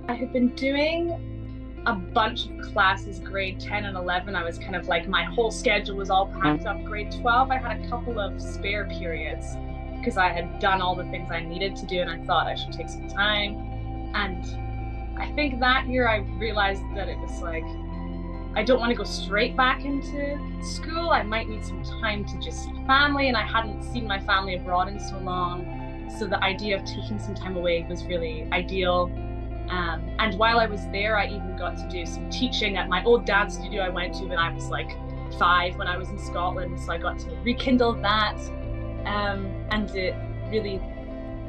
I had been doing a bunch of classes, grade 10 and 11. I was kind of like, my whole schedule was all packed up. Grade 12, I had a couple of spare periods because I had done all the things I needed to do and I thought I should take some time. And I think that year I realized that it was like, I don't want to go straight back into school. I might need some time to just see family, and I hadn't seen my family abroad in so long. So the idea of taking some time away was really ideal. And while I was there, I even got to do some teaching at my old dance studio I went to when I was like 5 when I was in Scotland. So I got to rekindle that. And it really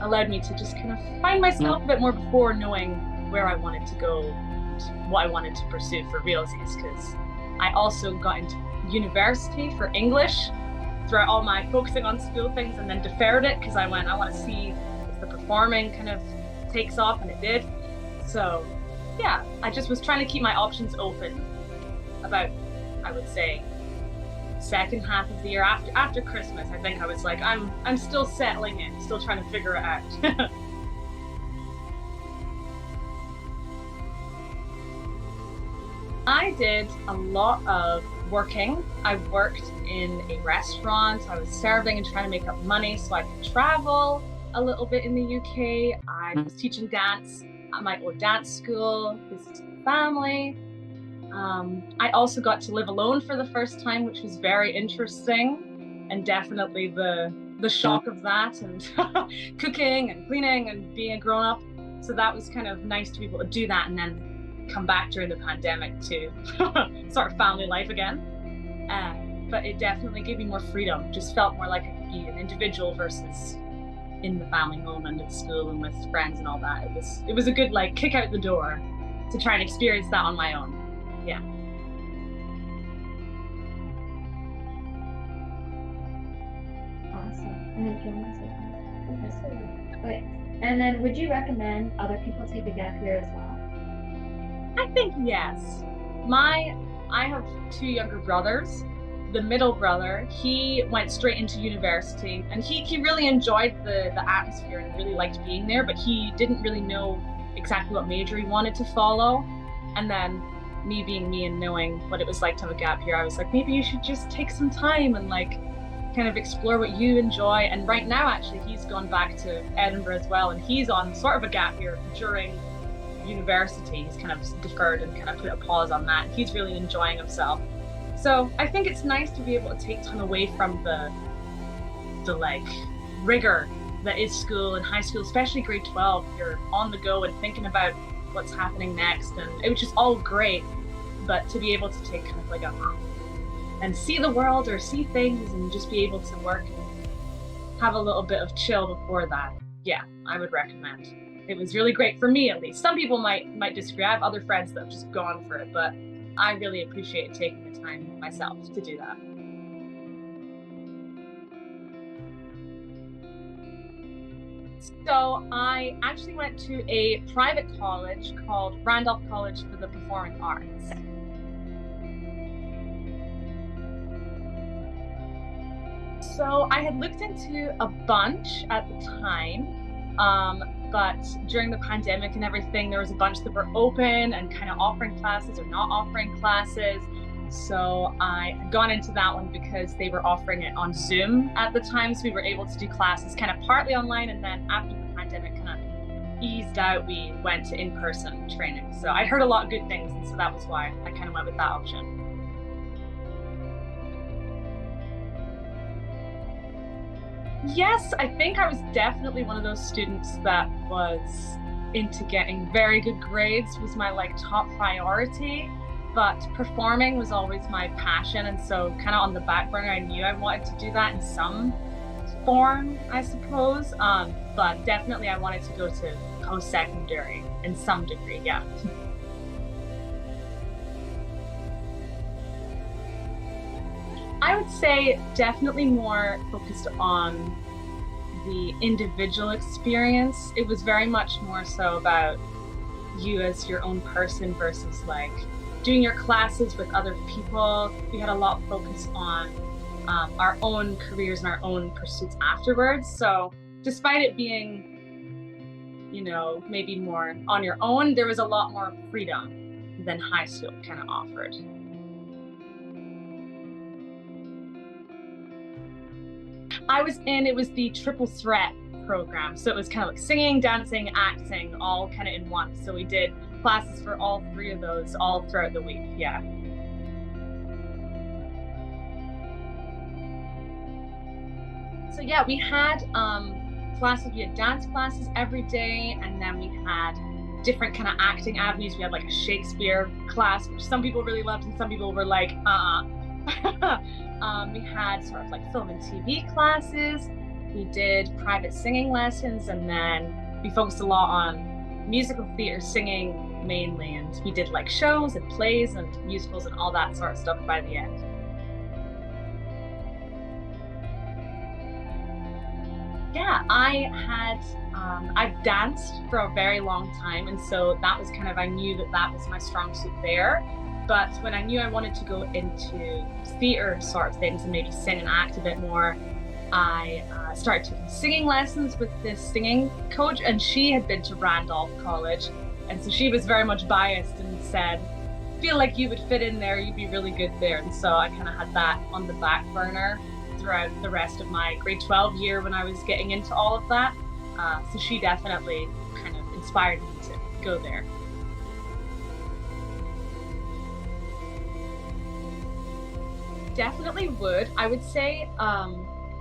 allowed me to just kind of find myself a bit more before knowing where I wanted to go and what I wanted to pursue for realsies. Because I also got into university for English throughout all my focusing on school things, and then deferred it because I went, I want to see if the performing kind of takes off, and it did. So yeah, I just was trying to keep my options open about, I would say, second half of the year after Christmas. I think I was like, I'm still settling in, still trying to figure it out. I did a lot of working. I worked in a restaurant. I was serving and trying to make up money so I could travel a little bit in the UK. I was teaching dance at my old dance school, visiting family. I also got to live alone for the first time, which was very interesting, and definitely the shock of that, and cooking and cleaning and being a grown-up. So that was kind of nice to be able to do that and then come back during the pandemic to sort of family life again. But it definitely gave me more freedom. Just felt more like I could be an individual versus in the family home and at school and with friends and all that. It was a good like kick out the door to try and experience that on my own. Yeah. Awesome. And then can you say that? Okay. And then would you recommend other people take a gap year as well? I think yes. I have 2 younger brothers. The middle brother, he went straight into university, and he really enjoyed the atmosphere and really liked being there, but he didn't really know exactly what major he wanted to follow. And then me being me and knowing what it was like to have a gap year, I was like, maybe you should just take some time and like kind of explore what you enjoy. And right now, actually, he's gone back to Edinburgh as well, and he's on sort of a gap year during university. He's kind of deferred and kind of put a pause on that. He's really enjoying himself. So I think it's nice to be able to take time away from the like rigor that is school and high school, especially grade 12. You're on the go and thinking about what's happening next, and it was just all great. But to be able to take kind of like and see the world or see things and just be able to work and have a little bit of chill before that, yeah, I would recommend. It was really great for me, at least. Some people might disagree. I have other friends that have just gone for it, but I really appreciate taking the time myself to do that. So I actually went to a private college called Randolph College for the Performing Arts. So I had looked into a bunch at the time, but during the pandemic and everything, there was a bunch that were open and kind of offering classes or not offering classes. So I had gone into that one because they were offering it on Zoom at the time. So we were able to do classes kind of partly online, and then after the pandemic kind of eased out, we went to in-person training. So I'd heard a lot of good things, and so that was why I kind of went with that option. Yes, I think I was definitely one of those students that was into getting very good grades, was my like top priority, but performing was always my passion. And so kind of on the back burner, I knew I wanted to do that in some form, I suppose. But definitely I wanted to go to post-secondary in some degree, yeah. I would say definitely more focused on the individual experience. It was very much more so about you as your own person versus like doing your classes with other people. We had a lot of focus on our own careers and our own pursuits afterwards. So despite it being, maybe more on your own. There was a lot more freedom than high school kind of offered. It was the triple threat program. So it was kind of like singing, dancing, acting, all kind of in one. So we did classes for all three of those all throughout the week. Yeah. So yeah, we had classes. We had dance classes every day, and then we had different kind of acting avenues. We had like a Shakespeare class, which some people really loved, and some people were like, we had sort of like film and TV classes. We did private singing lessons, and then we focused a lot on musical theater singing mainly, and we did like shows and plays and musicals and all that sort of stuff by the end. Yeah, I've danced for a very long time, and so that was kind of, I knew that was my strong suit there. But when I knew I wanted to go into theater sort of things and maybe sing and act a bit more, I started taking singing lessons with this singing coach, and she had been to Randolph College, and so she was very much biased and said, feel like you would fit in there, you'd be really good there. And so I kind of had that on the back burner throughout the rest of my grade 12 year when I was getting into all of that. So she definitely kind of inspired me to go there. Definitely would. I would say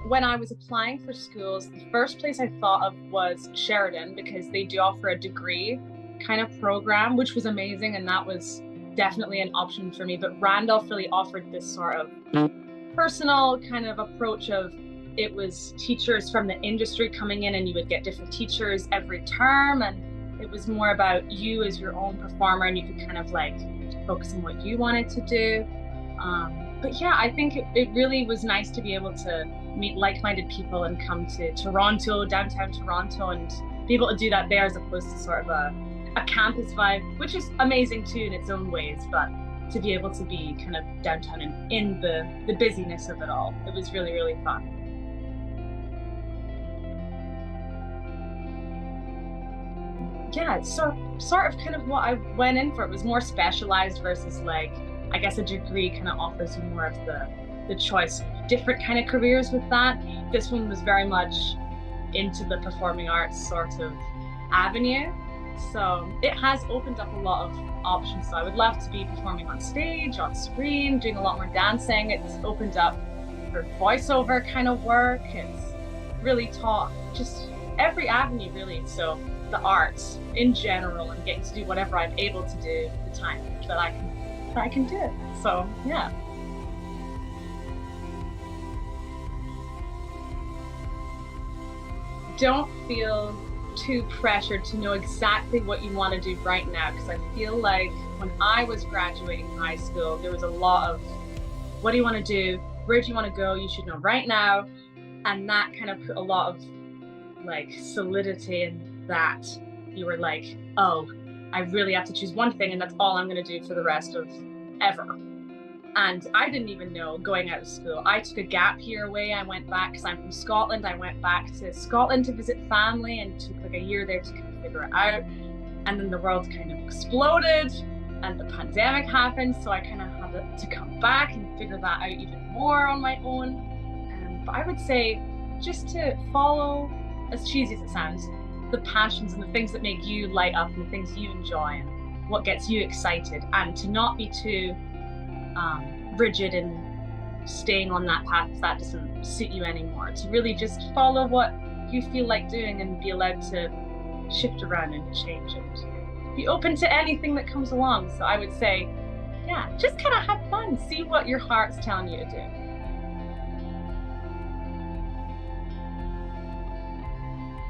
when I was applying for schools, the first place I thought of was Sheridan, because they do offer a degree kind of program, which was amazing, and that was definitely an option for me. But Randolph really offered this sort of personal kind of approach of, it was teachers from the industry coming in, and you would get different teachers every term, and it was more about you as your own performer, and you could kind of like focus on what you wanted to do. But yeah, I think it really was nice to be able to meet like-minded people and come to Toronto, downtown Toronto, and be able to do that there as opposed to sort of a campus vibe, which is amazing too in its own ways, but to be able to be kind of downtown and in the busyness of it all, it was really, really fun. Yeah, so sort of kind of what I went in for, it was more specialized versus like, I guess a degree kind of offers you more of the choice of different kind of careers with that. This one was very much into the performing arts sort of avenue. So it has opened up a lot of options. So I would love to be performing on stage, on screen, doing a lot more dancing. It's opened up for voiceover kind of work. It's really taught just every avenue really. So the arts in general, and getting to do whatever I'm able to do at the time that I can do it. So yeah. Don't feel too pressured to know exactly what you want to do right now, because I feel like when I was graduating high school, there was a lot of, what do you want to do? Where do you want to go? You should know right now. And that kind of put a lot of like solidity in that. You were like, oh, I really have to choose one thing, and that's all I'm going to do for the rest of ever. And I didn't even know going out of school. I took a gap year away. I went back, because I'm from Scotland. I went back to Scotland to visit family and took like a year there to kind of figure it out. And then the world kind of exploded and the pandemic happened. So I kind of had to come back and figure that out even more on my own. But I would say just to follow, as cheesy as it sounds, the passions and the things that make you light up and the things you enjoy and what gets you excited, and to not be too rigid in staying on that path if that doesn't suit you anymore. To really just follow what you feel like doing and be allowed to shift around and change and be open to anything that comes along. So I would say, yeah, just kind of have fun, see what your heart's telling you to do.